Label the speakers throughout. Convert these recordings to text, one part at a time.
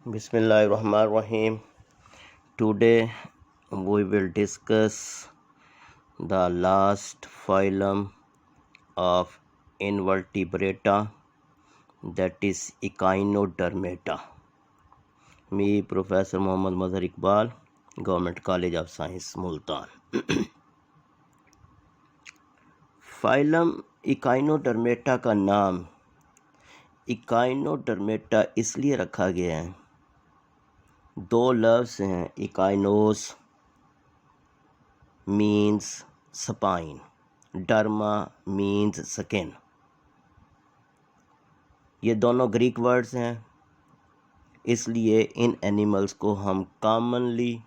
Speaker 1: Bismillahirrahmanirrahim. Today we will discuss the last phylum of invertebrata, that is Echinodermata. Me, Professor Muhammad Mazhar Iqbal, Government College of Science, Multan. phylum Echinodermata का नाम Echinodermata इसलिए रखा गया है, दो लफ्ज़ हैं. Echinos means spine, derma means skin. ये दोनों ग्रीक वर्ड्स हैं, इसलिए इन एनिमल्स को हम कॉमनली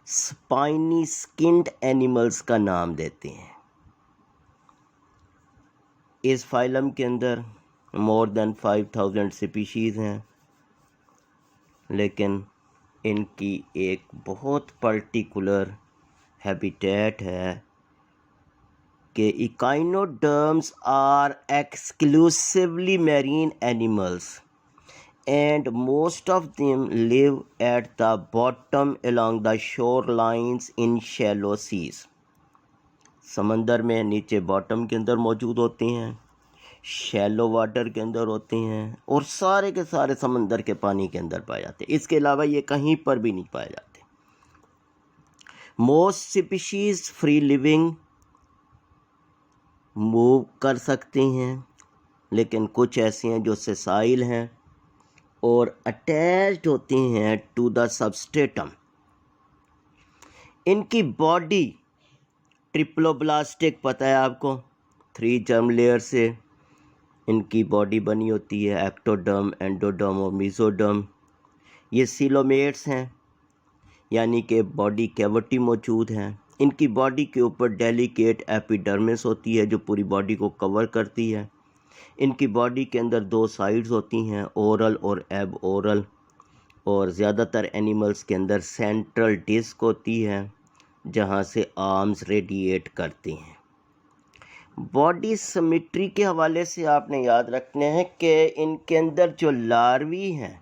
Speaker 1: स्पाइनी स्किन्ड एनिमल्स का नाम देते हैं. इस फाइलम के अंदर मोर देन 5000 स्पीशीज़ हैं, लेकिन इनकी एक बहुत पर्टिकुलर हैबिटेट है कि echinoderms are exclusively marine animals and most of them live at the bottom along the shore lines in shallow seas. समंदर में नीचे बॉटम के अंदर मौजूद होते हैं, शैलो वाटर के अंदर होते हैं और सारे के सारे समंदर के पानी के अंदर पाए जाते हैं. इसके अलावा ये कहीं पर भी नहीं पाए जाते. Most species free living, move कर सकते हैं, लेकिन कुछ ऐसे हैं जो सेसाइल हैं और अटैच्ड होते हैं टू द सबस्ट्रेटम. इनकी बॉडी ट्रिप्लोब्लास्टिक, पता है आपको, 3 जर्म लेयर से इनकी बॉडी बनी होती है, एक्टोडर्म, एंडोडर्म और मीजोडर्म. ये सीलोमेट्स हैं, यानी कि बॉडी कैविटी मौजूद है. इनकी बॉडी के ऊपर डेलिकेट एपिडर्मिस होती है जो पूरी बॉडी को कवर करती है. इनकी बॉडी के अंदर 2 साइड्स होती हैं, ओरल और एब ओरल, और ज़्यादातर एनिमल्स के अंदर सेंट्रल डिस्क होती है जहाँ से आर्म्स रेडिएट करते हैं. बॉडी सिमेट्री के हवाले से आपने याद रखना है कि इनके अंदर जो लार्वी हैं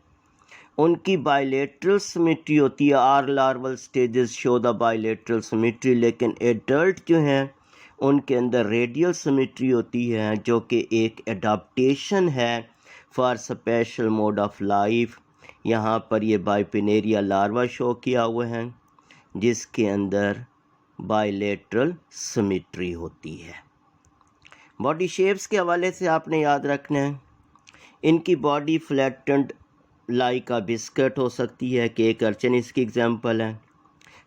Speaker 1: उनकी बायलेटरल सिमेट्री होती है. Are larval stages show the bilateral symmetry, लेकिन एडल्ट जो हैं उनके अंदर रेडियल सिमेट्री होती है, जो कि एक एडाप्टेशन है for special mode of life. यहाँ पर ये बाइपिनेरिया लार्वा शो किया हुआ है जिसके अंदर बायलेटरल सिमेट्री होती है. बॉडी शेप्स के हवाले से आपने याद रखना है, इनकी बॉडी फ्लैटेंड लाइक अ बिस्किट हो सकती है. केक अर्चन इसकी एग्जांपल है.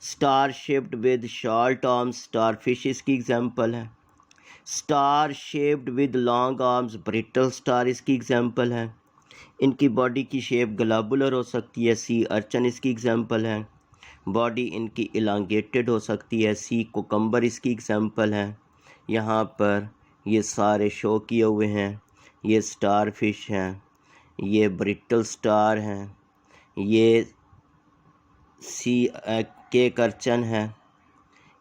Speaker 1: Star shaped with short arms, star fish इसकी एग्जांपल है. Star shaped with long arms, brittle star इसकी एग्जांपल है. इनकी बॉडी की शेप ग्लोबुलर हो सकती है, सी अर्चन इसकी एग्जांपल है. बॉडी इनकी इलांगेटेड हो सकती है, सी कुकम्बर इसकी एग्जांपल है. यहाँ पर ये सारे शो किए हुए हैं. ये स्टार फिश हैं, ये ब्रिटल स्टार हैं, ये सी केक अर्चन है,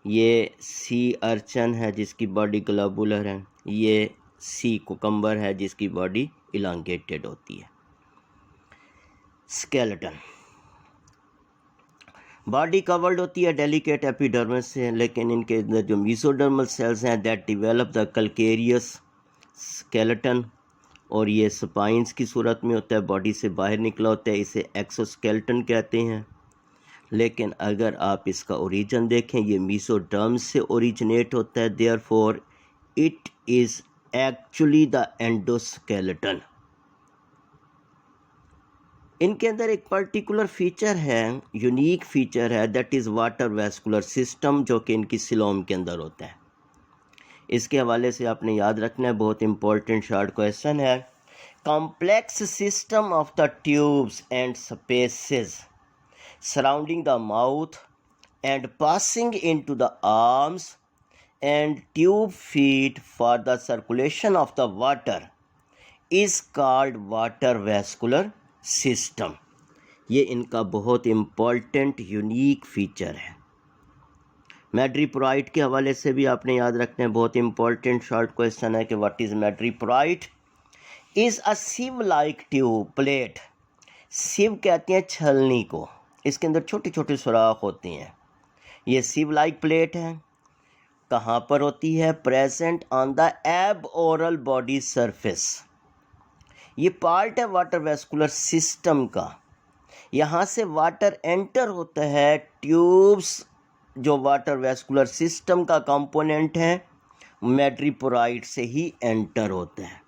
Speaker 1: ये सी अर्चन है जिसकी बॉडी ग्लोबुलर है, ये सी कुकम्बर है जिसकी बॉडी इलांगेटेड होती है. स्केलेटन, बॉडी कवर्ड होती है डेलिकेट एपिडर्मिस से, लेकिन इनके अंदर जो मीसोडर्मल सेल्स हैं that develop the calcareous skeleton, और ये स्पाइंस की सूरत में होता है, बॉडी से बाहर निकला होता है. इसे एक्सोस्केलेटन कहते हैं. लेकिन अगर आप इसका ओरिजिन देखें, ये मीसोडर्म से ओरिजिनेट होता है, therefore it is actually the endoskeleton. इनके अंदर एक पर्टिकुलर फीचर है, यूनिक फीचर है, that is water vascular system, जो कि इनकी सिलोम के अंदर होता है. इसके हवाले से आपने याद रखना है, बहुत इंपॉर्टेंट शॉर्ट क्वेश्चन है. Complex system of the tubes and spaces surrounding the mouth and passing into the arms and tube feet for the circulation of the water is called water vascular system. ये इनका बहुत important unique feature है. मैड्रीपोराइट के हवाले से भी आपने याद रखना है, बहुत इंपॉर्टेंट शॉर्ट क्वेश्चन है कि what is madreporite. Is a sieve like tube plate sieve कहते हैं छलनी को, इसके अंदर छोटे छोटे सुराख होते हैं। ये सिव लाइक प्लेट है, कहाँ पर होती है? Present on the above oral body surface. ये पार्ट है वाटर वेस्कुलर सिस्टम का। यहाँ से वाटर एंटर होता है, ट्यूब्स जो वाटर वेस्कुलर सिस्टम का कंपोनेंट है मैड्रीपोराइट से ही एंटर होता है।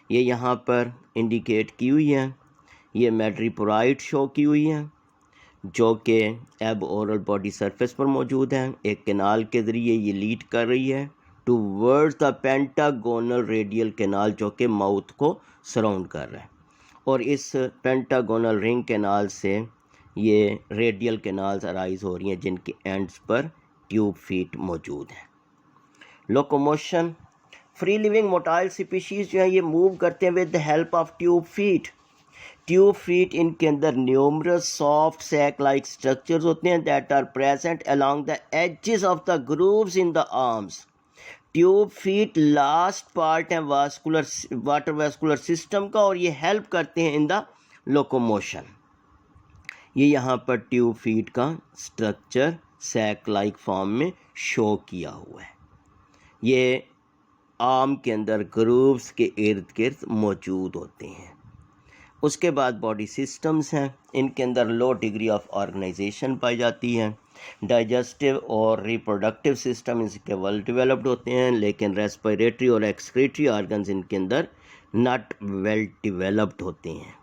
Speaker 1: ये यहाँ पर इंडिकेट की हुई है, ये मैड्रीपोराइट शो की हुई है जो कि एब ओरल बॉडी सरफेस पर मौजूद है। एक कैनाल के ज़रिए ये लीड कर रही है towards the pentagonal radial canal जो कि माउथ को सराउंड कर रहा है, और इस पेंटागोनल रिंग कैनाल से ये रेडियल कैनाल्स अराइज हो रही हैं जिनके एंड्स पर ट्यूब फीट मौजूद हैं। Locomotion, free living motile species जो है ये मूव करते हैं with the help of tube feet. Tube feet इनके अंदर numerous soft sac like structures होते हैं that are present along the edges of the grooves in the arms. Tube feet last part है वाटर वेस्कुलर सिस्टम का, और ये help करते हैं इन द लोकोमोशन। ये यहाँ पर ट्यूब फीट का स्ट्रक्चर सैक लाइक फॉर्म में शो किया हुआ है। ये आर्म के अंदर ग्रूव्स के इर्द गिर्द मौजूद होते हैं। उसके बाद बॉडी सिस्टम्स हैं, इनके अंदर लो डिग्री ऑफ ऑर्गेनाइजेशन पाई जाती है। डाइजेस्टिव और रिप्रोडक्टिव सिस्टम इनके वेल डेवलप्ड होते हैं, लेकिन रेस्पिरेटरी और एक्सक्रीटरी ऑर्गन्स इनके अंदर नॉट वेल डेवलप्ड होते हैं।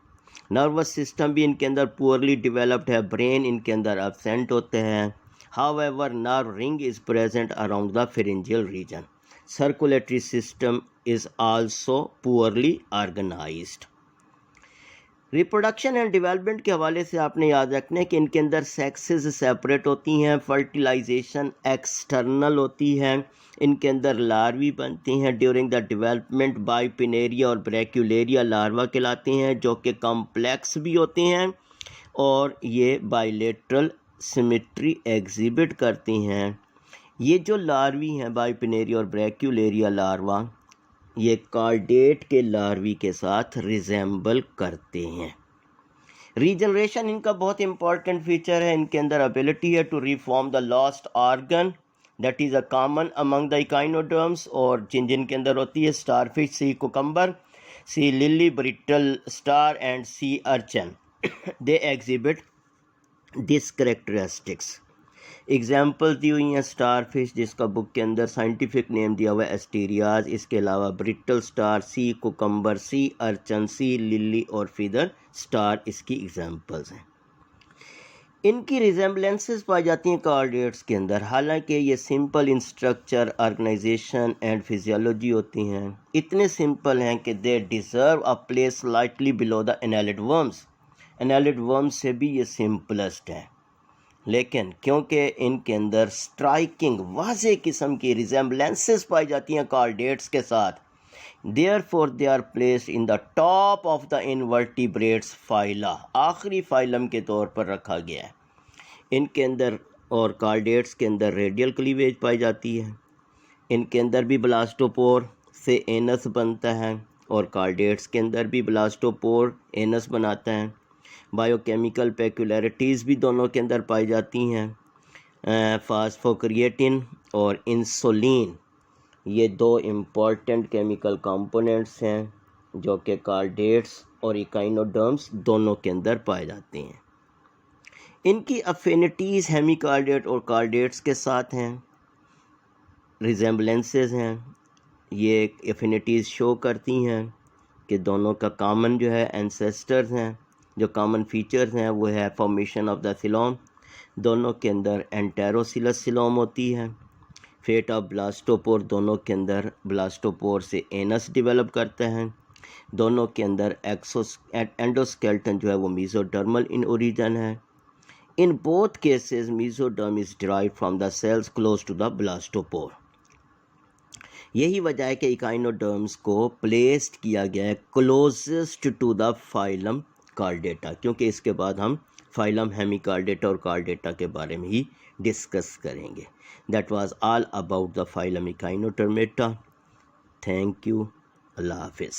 Speaker 1: नर्वस सिस्टम भी इनके अंदर पुअरली डेवलप्ड है। ब्रेन इनके अंदर एब्सेंट होते हैं। However nerve ring is present around the pharyngeal region. Circulatory system is also poorly organized. Reproduction and development के हवाले से आपने याद रखना है कि इनके अंदर सेक्सेस सेपरेट होती हैं, फर्टिलाइजेशन एक्सटर्नल होती है, इनके अंदर लार्वी बनती हैं। ड्यूरिंग द डेवलपमेंट बाइपिनेरिया और ब्रैक्यूलेरिया लार्वा कहलाते हैं जो कि कॉम्प्लेक्स भी होते हैं और ये बाइलेटरल सिमेट्री एग्जिबिट करती हैं। ये जो लार्वी हैं बाइपिनेरिया और ब्रैक्यूलेरिया लार्वा, ये कार्डेट के लार्वी के साथ रिजेंबल करते हैं। रीजनरेशन इनका बहुत इंपॉर्टेंट फीचर है। इनके अंदर एबिलिटी है to reform the lost organ that is a common among the echinoderms, और जिनके अंदर होती है starfish, sea cucumber, sea lily, brittle star and sea urchin. They exhibit this characteristics. Example दी हुई हैं स्टारफिश जिसका बुक के अंदर साइंटिफिक नेम दिया हुआ है एस्टेरियाज। इसके अलावा ब्रिटल स्टार, सी कुकम्बर, सी अर्चन, सी लिली और फिदर स्टार इसकी एग्जाम्पल्स हैं। इनकी रिजेम्बलेंसेस पाई जाती हैं कार्डेट्स के अंदर, हालांकि ये simple in structure, organization and physiology होती हैं। इतने सिंपल हैं कि they deserve a place slightly below the annelid worms. Annelid worms से भी ये सिंपलेस्ट है, लेकिन क्योंकि इनके अंदर स्ट्राइकिंग वाज़े किस्म की रिजेम्बलेंसेस पाई जाती हैं कार्डेट्स के साथ, therefore they are placed in the top of the invertebrates phyla, आखिरी फाइलम के तौर पर रखा गया है। इनके अंदर और कार्डेट्स के अंदर रेडियल क्लीवेज पाई जाती है। इनके अंदर भी ब्लास्टोपोर से एनस बनता है और कार्डेट्स के अंदर भी ब्लास्टोपोर एनस बनाता है। बायोकेमिकल पेक्युलरिटीज़ भी दोनों के अंदर पाई जाती हैं। फास्फोक्रिएटिन और इंसुलिन ये दो इम्पॉर्टेंट केमिकल कंपोनेंट्स हैं जो कि कार्डेट्स और इकाइनोडर्म्स दोनों के अंदर पाए जाते हैं। इनकी अफिनिटीज़ हेमिकार्डेट और कार्डेट्स के साथ हैं, रिजेम्बलेंसेस हैं। ये अफिनिटीज़ शो करती हैं कि दोनों का कॉमन जो है एंसेस्टर्स हैं। जो कॉमन फीचर्स हैं वो है फॉर्मेशन ऑफ द सिलोम, दोनों के अंदर एंटेरोसिलस सिलोम होती है। फेट ऑफ ब्लास्टोपोर, दोनों के अंदर ब्लास्टोपोर से एनस डेवलप करते हैं। दोनों के अंदर एंडोस्केल्टन जो है वो मीजोडर्मल इन ओरिजिन है। In both cases mesoderm is derived from the cells close to the blastopore. यही वजह है कि इकाइनोडर्म्स को प्लेस्ड किया गया है closest to the phylum chordata, क्योंकि इसके बाद हम फाइलम हेमिकार्डेटा और कार्डेटा के बारे में ही डिस्कस करेंगे। That was all about the phylum echinodermata. Thank you. अल्लाह हाफिज़।